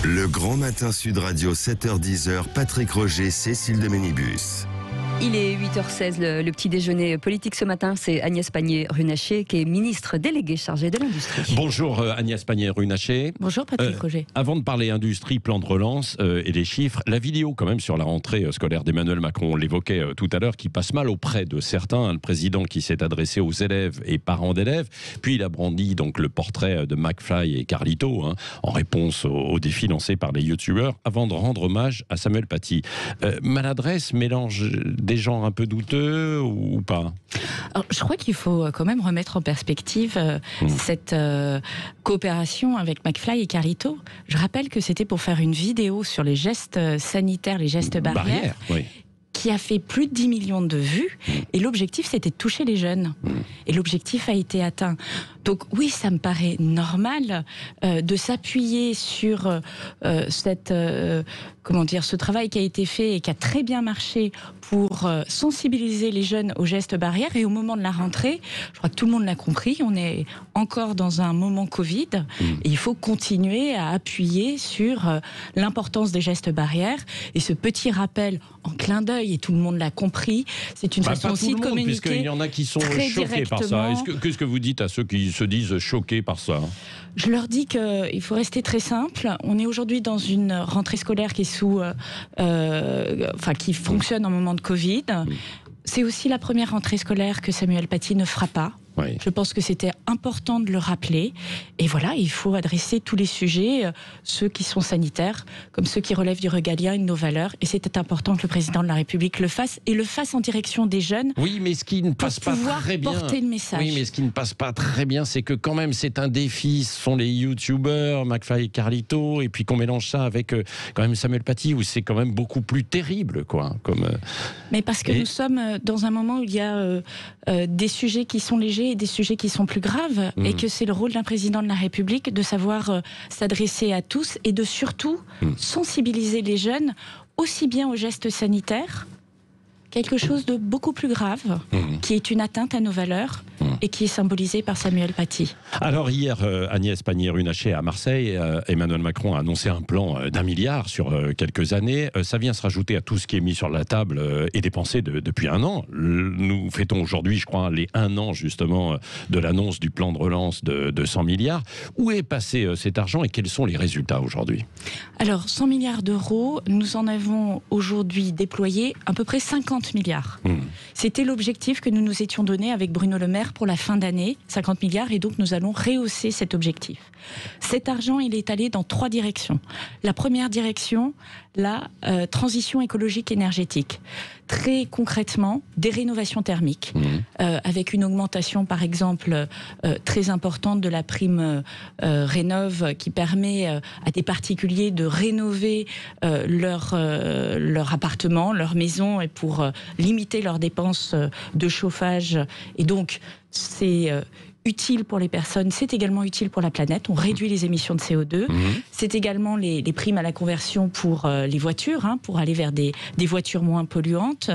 Le Grand Matin Sud Radio, 7h-10h, Patrick Roger, Cécile de Ménibus. Il est 8h16, le petit déjeuner politique ce matin, c'est Agnès Pannier-Runacher qui est ministre déléguée chargée de l'industrie. Bonjour Agnès Pannier-Runacher. Bonjour Patrick Roger. Avant de parler industrie, plan de relance et les chiffres, la vidéo quand même sur la rentrée scolaire d'Emmanuel Macron, on l'évoquait tout à l'heure, qui passe mal auprès de certains, le président qui s'est adressé aux élèves et parents d'élèves, puis il a brandi donc le portrait de McFly et Carlito, en réponse au défi lancé par les youtubeurs, avant de rendre hommage à Samuel Paty. Maladresse, mélange des genres un peu douteux ou pas? Alors, je crois qu'il faut quand même remettre en perspective cette coopération avec McFly et Carlito. Je rappelle que c'était pour faire une vidéo sur les gestes sanitaires, les gestes barrières. Oui. Qui a fait plus de 10 millions de vues, et l'objectif c'était de toucher les jeunes. Et l'objectif a été atteint. Donc oui, ça me paraît normal de s'appuyer sur ce travail qui a été fait et qui a très bien marché pour sensibiliser les jeunes aux gestes barrières. Et au moment de la rentrée, je crois que tout le monde l'a compris, on est encore dans un moment Covid, et il faut continuer à appuyer sur l'importance des gestes barrières. Et ce petit rappel en clin d'œil, et tout le monde l'a compris, c'est une façon aussi de communiquer. Puisqu'il y en a qui sont choqués par ça. Qu'est-ce que vous dites à ceux qui se disent choqués par ça? Je leur dis qu'il faut rester très simple. On est aujourd'hui dans une rentrée scolaire qui est qui fonctionne en moment de Covid. C'est aussi la première rentrée scolaire que Samuel Paty ne fera pas. Oui. Je pense que c'était important de le rappeler. Et voilà, il faut adresser tous les sujets, ceux qui sont sanitaires, comme ceux qui relèvent du régalien et de nos valeurs. Et c'était important que le président de la République le fasse, et le fasse en direction des jeunes. Oui, mais ce qui ne passe pas très bien. Porter le message. Oui, mais ce qui ne passe pas très bien, c'est que quand même c'est un défi. Ce sont les youtubeurs, McFly et Carlito, et puis qu'on mélange ça avec quand même Samuel Paty, où c'est quand même beaucoup plus terrible, quoi. Mais parce que nous sommes dans un moment où il y a des sujets qui sont légers et des sujets qui sont plus graves, et que c'est le rôle d'un président de la République de savoir s'adresser à tous et de surtout sensibiliser les jeunes aussi bien aux gestes sanitaires, quelque chose de beaucoup plus grave, qui est une atteinte à nos valeurs et qui est symbolisé par Samuel Paty. Alors hier, Agnès Pannier-Runacher à Marseille, Emmanuel Macron a annoncé un plan d'1 milliard sur quelques années. Ça vient se rajouter à tout ce qui est mis sur la table et dépensé depuis un an. Nous fêtons aujourd'hui, je crois, les 1 an justement de l'annonce du plan de relance de 100 milliards. Où est passé cet argent et quels sont les résultats aujourd'hui? Alors, 100 milliards d'euros, nous en avons aujourd'hui déployé à peu près 50 milliards. C'était l'objectif que nous nous étions donné avec Bruno Le Maire pour la fin d'année, 50 milliards, et donc nous allons rehausser cet objectif. Cet argent, il est allé dans 3 directions. La première direction, la transition écologique énergétique. Très concrètement, des rénovations thermiques, avec une augmentation, par exemple, très importante de la prime Rénov', qui permet à des particuliers de rénover leur appartement, leur maison, et pour limiter leurs dépenses de chauffage. Et donc, c'est utile pour les personnes, c'est également utile pour la planète. On réduit les émissions de CO2. C'est également les primes à la conversion pour les voitures, pour aller vers des voitures moins polluantes.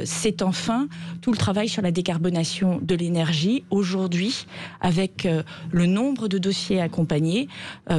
C'est enfin tout le travail sur la décarbonation de l'énergie. Aujourd'hui, avec le nombre de dossiers accompagnés,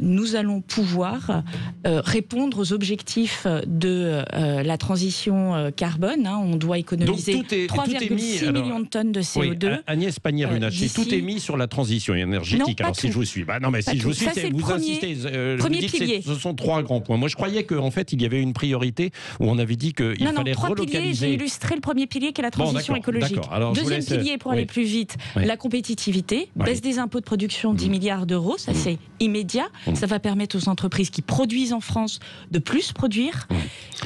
nous allons pouvoir répondre aux objectifs de la transition carbone. On doit économiser 3,6 millions de tonnes de CO2. Oui, Agnès Pannier-Runacher, tout est mis sur la transition énergétique. Non, alors si je vous suis, vous insistez. Premier pilier. Ce sont 3 grands points. Moi, je croyais qu'en fait, il y avait une priorité où on avait dit qu'il fallait 3 relocaliser. piliers. J'ai illustré le premier pilier qui est la transition écologique. Deuxième pilier pour aller plus vite, la compétitivité, baisse des impôts de production, 10 milliards d'euros, ça c'est immédiat. Ça va permettre aux entreprises qui produisent en France de plus produire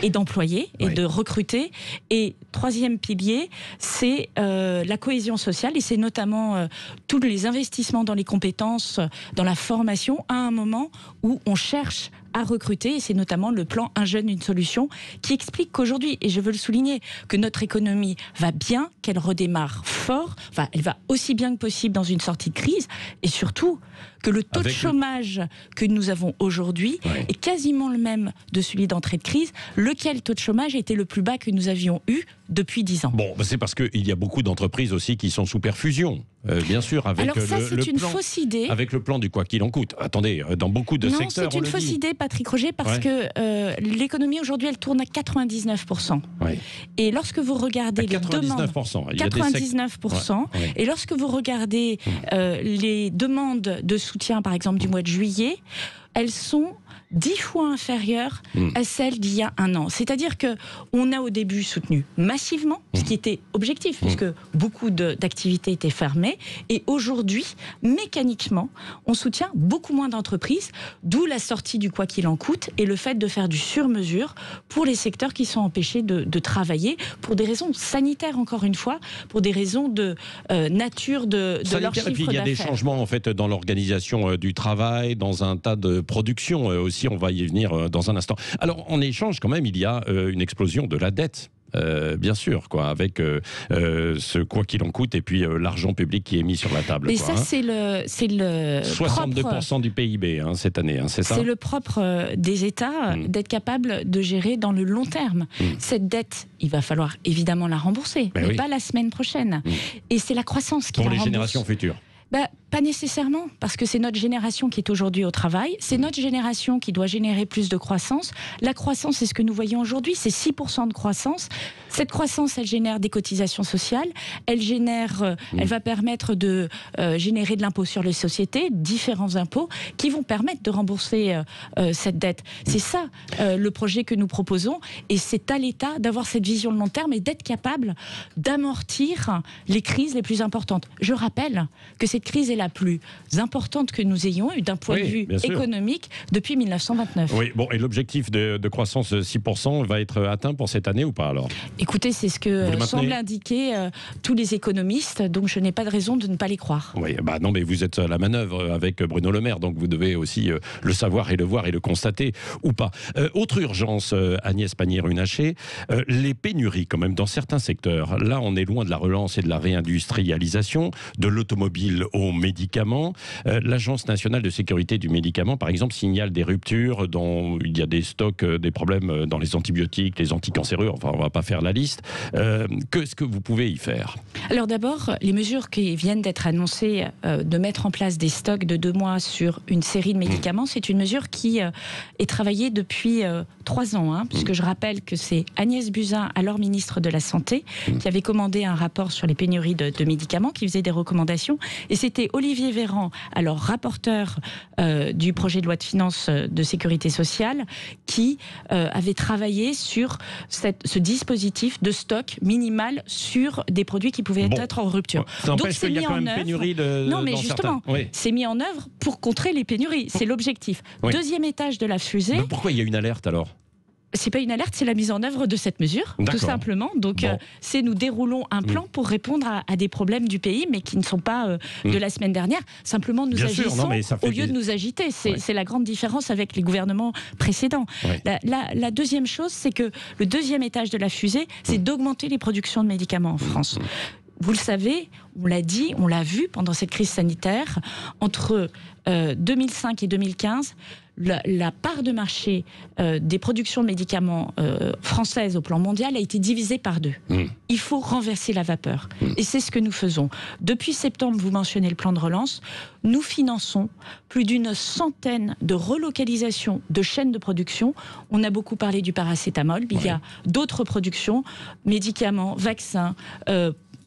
et d'employer et de recruter. Et troisième pilier, c'est la cohésion sociale, et c'est notamment tous les investissements dans les compétences, dans la formation, à un moment où on cherche à recruter, et c'est notamment le plan Un jeune, une solution, qui explique qu'aujourd'hui, et je veux le souligner, que notre économie va bien, qu'elle redémarre fort, enfin elle va aussi bien que possible dans une sortie de crise, et surtout que le taux de chômage que nous avons aujourd'hui est quasiment le même de celui d'entrée de crise, lequel taux de chômage était le plus bas que nous avions eu depuis 10 ans. Bon, c'est parce qu'il y a beaucoup d'entreprises aussi qui sont sous perfusion, bien sûr, avec alors ça, c'est une fausse idée. Avec le plan du quoi qu'il en coûte. Attendez, dans beaucoup de secteurs, c'est une fausse idée, Patrick Roger, parce que l'économie aujourd'hui, elle tourne à 99%. Et lorsque vous regardez les demandes... 99%. Et lorsque vous regardez les demandes de soutien, par exemple, du mois de juillet, elles sont 10 fois inférieures à celles d'il y a un an. C'est-à-dire qu'on a au début soutenu massivement, ce qui était objectif, puisque beaucoup d'activités étaient fermées, et aujourd'hui, mécaniquement, on soutient beaucoup moins d'entreprises, d'où la sortie du quoi qu'il en coûte, et le fait de faire du sur-mesure pour les secteurs qui sont empêchés de travailler, pour des raisons sanitaires, encore une fois, pour des raisons de nature de leur chiffre d'affaires. Et puis il y a des changements en fait, dans l'organisation du travail, dans un tas de productions aussi, on va y venir dans un instant. Alors en échange quand même, il y a une explosion de la dette. Bien sûr, quoi, avec ce quoi qu'il en coûte et puis l'argent public qui est mis sur la table. Mais ça, c'est le 62% du PIB cette année, c'est ça ? C'est le propre des États d'être capable de gérer dans le long terme. Cette dette, il va falloir évidemment la rembourser, mais pas la semaine prochaine. Et c'est la croissance qui la rembourse. Pour les générations futures. Pas nécessairement, parce que c'est notre génération qui est aujourd'hui au travail, c'est notre génération qui doit générer plus de croissance. La croissance, c'est ce que nous voyons aujourd'hui, c'est 6% de croissance. Cette croissance, elle génère des cotisations sociales, elle va permettre de générer de l'impôt sur les sociétés, différents impôts, qui vont permettre de rembourser cette dette. C'est ça le projet que nous proposons, et c'est à l'État d'avoir cette vision de long terme et d'être capable d'amortir les crises les plus importantes. Je rappelle que cette crise est la plus importante que nous ayons eue d'un point de vue économique depuis 1929. Oui, bon, et l'objectif de croissance 6% va être atteint pour cette année ou pas alors ? Écoutez, c'est ce que semblent indiquer tous les économistes, donc je n'ai pas de raison de ne pas les croire. Oui, non, mais vous êtes à la manœuvre avec Bruno Le Maire, donc vous devez aussi le savoir et le voir et le constater ou pas. Autre urgence, Agnès Pannier-Runacher, les pénuries quand même dans certains secteurs. Là, on est loin de la relance et de la réindustrialisation, de l'automobile aux médicaments. L'Agence nationale de sécurité du médicament, par exemple, signale des ruptures, il y a des stocks, des problèmes dans les antibiotiques, les anticancéreux, enfin on ne va pas faire la liste. Qu'est-ce que vous pouvez y faire ? Alors d'abord, les mesures qui viennent d'être annoncées de mettre en place des stocks de 2 mois sur une série de médicaments, c'est une mesure qui est travaillée depuis 3 ans, puisque je rappelle que c'est Agnès Buzyn, alors ministre de la Santé, qui avait commandé un rapport sur les pénuries de médicaments, qui faisait des recommandations, et c'était Olivier Véran, alors rapporteur du projet de loi de finances de sécurité sociale, qui avait travaillé sur ce dispositif de stock minimal sur des produits qui pouvaient être en rupture. Ça n'empêche qu'il y a quand même pénurie non, mais justement, c'est mis en œuvre pour contrer les pénuries. C'est l'objectif. Deuxième étage de la fusée. Mais pourquoi il y a une alerte alors ? C'est pas une alerte, c'est la mise en œuvre de cette mesure, tout simplement. Donc, c'est nous déroulons un plan pour répondre à des problèmes du pays, mais qui ne sont pas de la semaine dernière. Simplement, nous agissons au lieu de nous agiter. C'est la grande différence avec les gouvernements précédents. La deuxième chose, c'est que le deuxième étage de la fusée, c'est d'augmenter les productions de médicaments en France. Vous le savez, on l'a dit, on l'a vu pendant cette crise sanitaire, entre 2005 et 2015, la part de marché des productions de médicaments françaises au plan mondial a été divisée par 2. Il faut renverser la vapeur. Et c'est ce que nous faisons. Depuis septembre, vous mentionnez le plan de relance, nous finançons plus d'une centaine de relocalisations de chaînes de production. On a beaucoup parlé du paracétamol, mais il y a d'autres productions, médicaments, vaccins,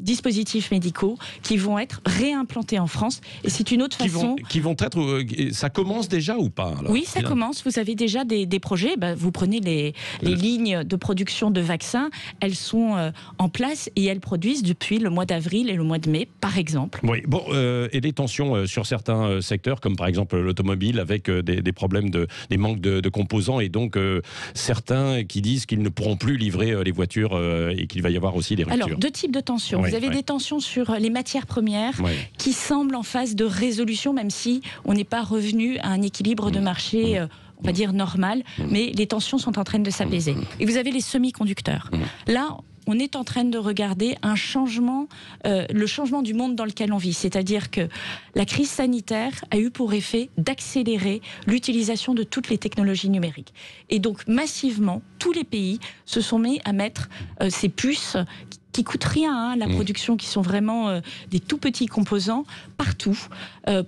dispositifs médicaux qui vont être réimplantés en France, et c'est une autre façon... Qui vont être... Ça commence déjà ou pas alors ? Oui, ça commence. Vous avez déjà des projets. Vous prenez les lignes de production de vaccins, elles sont en place et elles produisent depuis le mois d'avril et le mois de mai, par exemple. Oui, bon, et des tensions sur certains secteurs, comme par exemple l'automobile, avec des problèmes des manques de composants, et donc certains qui disent qu'ils ne pourront plus livrer les voitures et qu'il va y avoir aussi des ruptures. Alors, 2 types de tensions. Vous avez des tensions sur les matières premières qui semblent en phase de résolution, même si on n'est pas revenu à un équilibre de marché on va dire normal, mais les tensions sont en train de s'apaiser. Et vous avez les semi-conducteurs. Là, on est en train de regarder un changement, le changement du monde dans lequel on vit. C'est-à-dire que la crise sanitaire a eu pour effet d'accélérer l'utilisation de toutes les technologies numériques. Et donc, massivement, tous les pays se sont mis à mettre ces puces qui coûtent rien, la production, qui sont vraiment des tout petits composants partout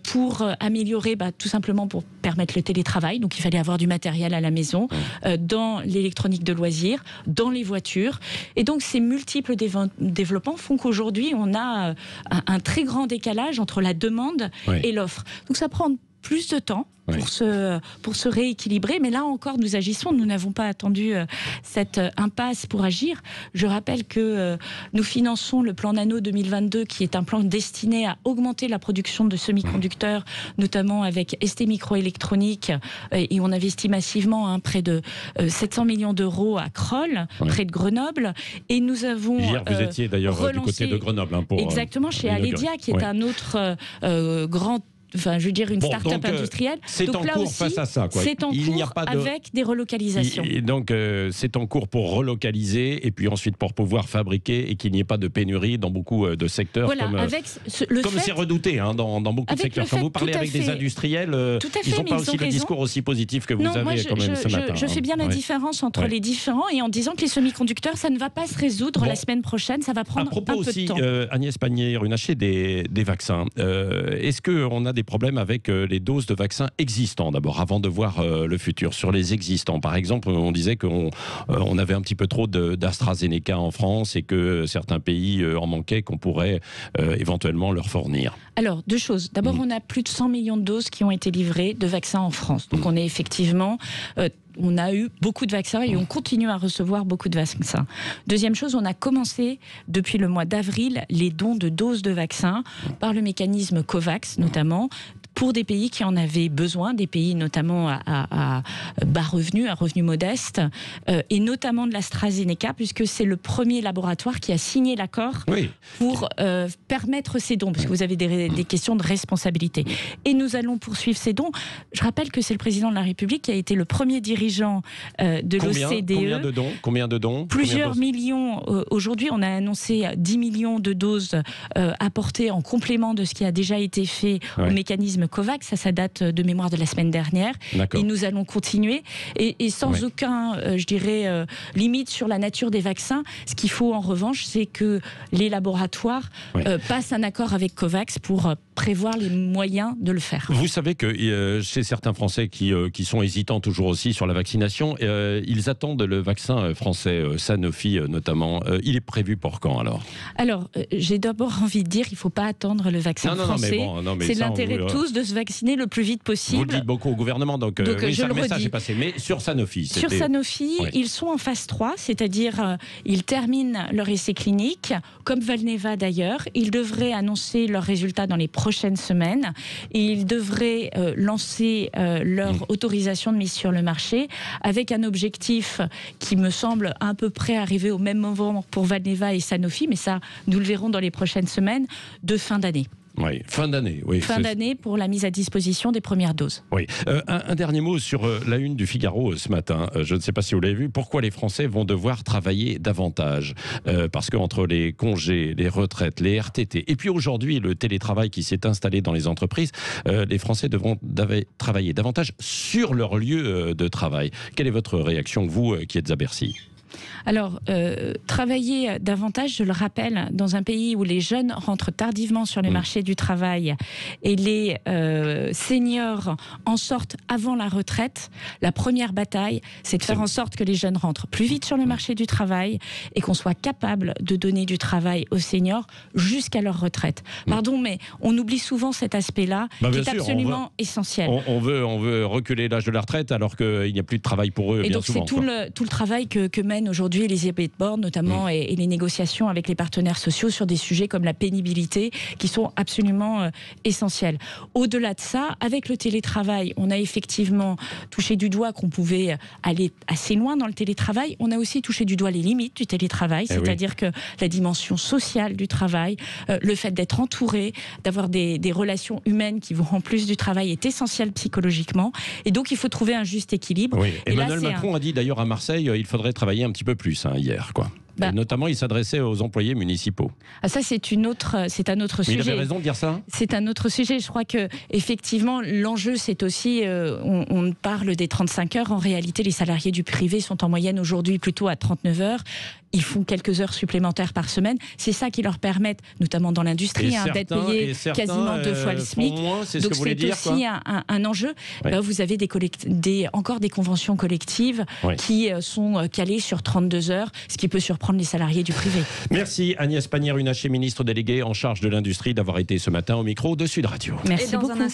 pour améliorer, tout simplement pour permettre le télétravail. Donc il fallait avoir du matériel à la maison, dans l'électronique de loisirs, dans les voitures. Et donc ces multiples développements font qu'aujourd'hui on a un très grand décalage entre la demande et l'offre. Donc ça prend plus de temps pour se rééquilibrer, mais là encore nous agissons, nous n'avons pas attendu cette impasse pour agir. Je rappelle que nous finançons le plan Nano 2022 qui est un plan destiné à augmenter la production de semi-conducteurs, notamment avec ST Microélectronique, et on investit massivement près de 700 millions d'euros à Crolles, près de Grenoble, et nous avons hier vous étiez d'ailleurs du côté de Grenoble pour exactement chez Aledia qui est un autre grand, enfin, je veux dire une start-up industrielle. C'est donc en là cours aussi, face à ça. C'est en cours avec des relocalisations. Donc c'est en cours pour relocaliser et puis ensuite pour pouvoir fabriquer et qu'il n'y ait pas de pénurie dans beaucoup de secteurs. Voilà, comme c'est redouté dans beaucoup de secteurs. Quand vous parlez avec des industriels, ils n'ont pas aussi le discours aussi positif que vous avez quand même ce matin. Je fais bien la différence entre les différents et en disant que les semi-conducteurs, ça ne va pas se résoudre la semaine prochaine, ça va prendre un peu de temps. Agnès Pannier-Runacher, des vaccins. Est-ce qu'on a des problèmes avec les doses de vaccins existants d'abord, avant de voir le futur, sur les existants? Par exemple, on disait qu'on avait un petit peu trop d'AstraZeneca en France et que certains pays en manquaient, qu'on pourrait éventuellement leur fournir. Alors, deux choses. D'abord, on a plus de 100 millions de doses qui ont été livrées de vaccins en France. Donc, on est effectivement... on a eu beaucoup de vaccins et on continue à recevoir beaucoup de vaccins. Deuxième chose, on a commencé depuis le mois d'avril les dons de doses de vaccins par le mécanisme COVAX notamment, pour des pays qui en avaient besoin, des pays notamment à bas revenus, à revenus modestes, et notamment de l'AstraZeneca, puisque c'est le premier laboratoire qui a signé l'accord pour permettre ces dons, parce que vous avez des questions de responsabilité. Et nous allons poursuivre ces dons. Je rappelle que c'est le président de la République qui a été le premier dirigeant de l'OCDE. Combien de dons? Plusieurs millions. Aujourd'hui, on a annoncé 10 millions de doses apportées en complément de ce qui a déjà été fait au mécanisme COVAX, ça date de mémoire de la semaine dernière. Et nous allons continuer. Et sans aucun, je dirais, limite sur la nature des vaccins. Ce qu'il faut en revanche, c'est que les laboratoires passent un accord avec COVAX pour prévoir les moyens de le faire. Vous savez que chez certains Français qui sont hésitants toujours aussi sur la vaccination, ils attendent le vaccin français, Sanofi notamment. Il est prévu pour quand alors? Alors, j'ai d'abord envie de dire qu'il ne faut pas attendre le vaccin français. C'est l'intérêt de tous de se vacciner le plus vite possible. Vous le dites beaucoup au gouvernement, donc le message est passé. Mais sur Sanofi, sur Sanofi, ils sont en phase 3, c'est-à-dire ils terminent leur essai clinique, comme Valneva d'ailleurs. Ils devraient annoncer leurs résultats dans les prochaines semaines et ils devraient lancer leur autorisation de mise sur le marché avec un objectif qui me semble à peu près arriver au même moment pour Valneva et Sanofi, mais ça, nous le verrons dans les prochaines semaines, de fin d'année. Oui, fin d'année. Fin d'année pour la mise à disposition des premières doses. Oui. Un dernier mot sur la une du Figaro ce matin. Je ne sais pas si vous l'avez vu. Pourquoi les Français vont devoir travailler davantage? Parce qu'entre les congés, les retraites, les RTT, et puis aujourd'hui le télétravail qui s'est installé dans les entreprises, les Français devront travailler davantage sur leur lieu de travail. Quelle est votre réaction, vous qui êtes à Bercy? Alors, travailler davantage, je le rappelle, dans un pays où les jeunes rentrent tardivement sur le marché du travail et les seniors en sortent avant la retraite, la première bataille, c'est de faire en sorte que les jeunes rentrent plus vite sur le marché du travail et qu'on soit capable de donner du travail aux seniors jusqu'à leur retraite. Pardon, mais on oublie souvent cet aspect-là qui est absolument essentiel. On veut reculer l'âge de la retraite alors qu'il n'y a plus de travail pour eux. Et donc c'est tout le travail que mène aujourd'hui Elisabeth Borne notamment et les négociations avec les partenaires sociaux sur des sujets comme la pénibilité qui sont absolument essentiels. Au-delà de ça, avec le télétravail, on a effectivement touché du doigt qu'on pouvait aller assez loin dans le télétravail. On a aussi touché du doigt les limites du télétravail, c'est-à-dire que la dimension sociale du travail, le fait d'être entouré, d'avoir des relations humaines qui vont en plus du travail est essentiel psychologiquement. Et donc il faut trouver un juste équilibre. Oui. Emmanuel Macron a dit d'ailleurs à Marseille il faudrait travailler un petit peu plus hier, quoi. Et notamment, il s'adressait aux employés municipaux. Ah, ça, c'est un autre sujet. Mais il avait raison de dire ça. C'est un autre sujet. Je crois que effectivement, l'enjeu, c'est aussi, on parle des 35 heures. En réalité, les salariés du privé sont en moyenne aujourd'hui plutôt à 39 heures. Ils font quelques heures supplémentaires par semaine. C'est ça qui leur permet, notamment dans l'industrie, d'être payés quasiment 2 fois le SMIC. Moins, c'est donc ce que c'est aussi un enjeu. Ouais. Vous avez encore des conventions collectives qui sont calées sur 32 heures, ce qui peut surprendre les salariés du privé. Merci Agnès Pannier-Runacher, ministre déléguée en charge de l'industrie, d'avoir été ce matin au micro de Sud Radio. Merci beaucoup.